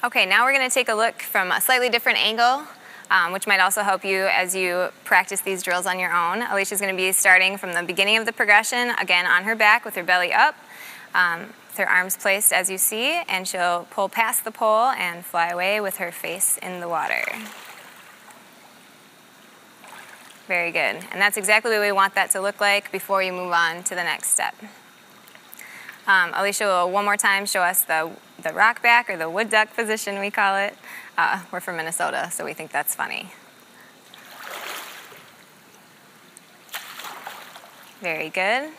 Okay, now we're going to take a look from a slightly different angle, which might also help you as you practice these drills on your own. Alicia's going to be starting from the beginning of the progression, again on her back with her belly up, with her arms placed as you see, and she'll pull past the pole and fly away with her face in the water. Very good. And that's exactly what we want that to look like before you move on to the next step. Alicia will one more time show us the rock back, or the wood duck position we call it. We're from Minnesota, so we think that's funny. Very good.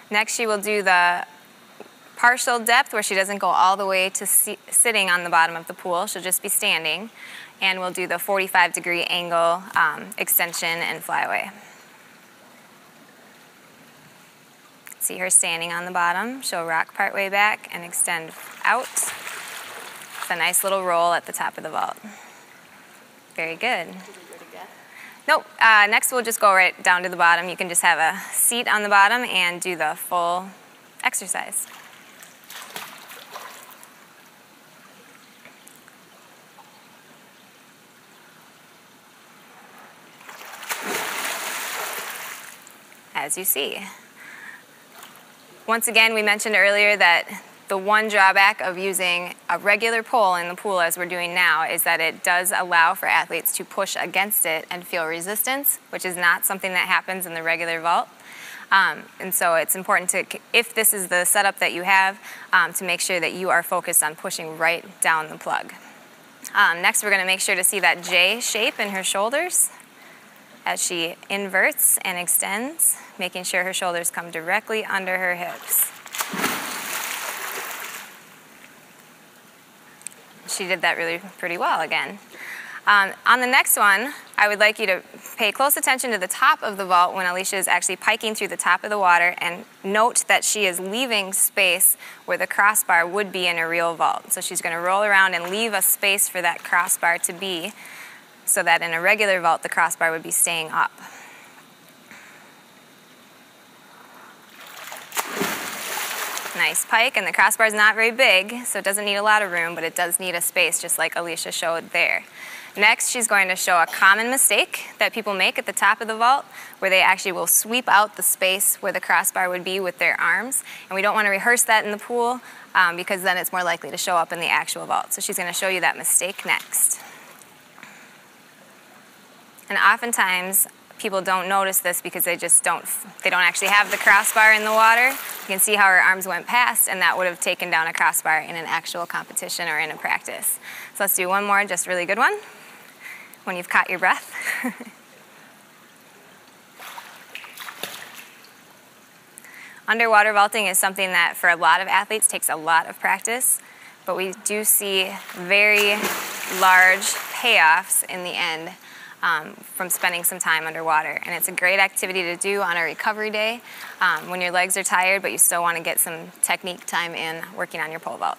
Next she will do the partial depth, where she doesn't go all the way to sitting on the bottom of the pool. She'll just be standing. And we'll do the 45-degree angle extension and flyaway. See her standing on the bottom. She'll rock partway back and extend out. It's a nice little roll at the top of the vault. Very good. Nope. Next we'll just go right down to the bottom. You can just have a seat on the bottom and do the full exercise. As you see. Once again, we mentioned earlier that the one drawback of using a regular pole in the pool, as we're doing now, is that it does allow for athletes to push against it and feel resistance, which is not something that happens in the regular vault. And so it's important to, if this is the setup that you have, to make sure that you are focused on pushing right down the plug. Next, we're going to make sure to see that J shape in her shoulders as she inverts and extends, making sure her shoulders come directly under her hips. She did that really pretty well again. On the next one, I would like you to pay close attention to the top of the vault when Alicia is actually piking through the top of the water, and note that she is leaving space where the crossbar would be in a real vault. So she's going to roll around and leave a space for that crossbar to be, so that in a regular vault the crossbar would be staying up. Nice pike, and the crossbar is not very big, so it doesn't need a lot of room, but it does need a space, just like Alicia showed there. Next, she's going to show a common mistake that people make at the top of the vault, where they actually will sweep out the space where the crossbar would be with their arms, and we don't want to rehearse that in the pool because then it's more likely to show up in the actual vault. So she's going to show you that mistake next. And oftentimes, people don't notice this because they don't actually have the crossbar in the water. You can see how her arms went past, and that would have taken down a crossbar in an actual competition or in a practice. So let's do one more, just really good one, when you've caught your breath. Underwater vaulting is something that for a lot of athletes takes a lot of practice, but we do see very large payoffs in the end from spending some time underwater. And it's a great activity to do on a recovery day when your legs are tired, but you still want to get some technique time in working on your pole vault.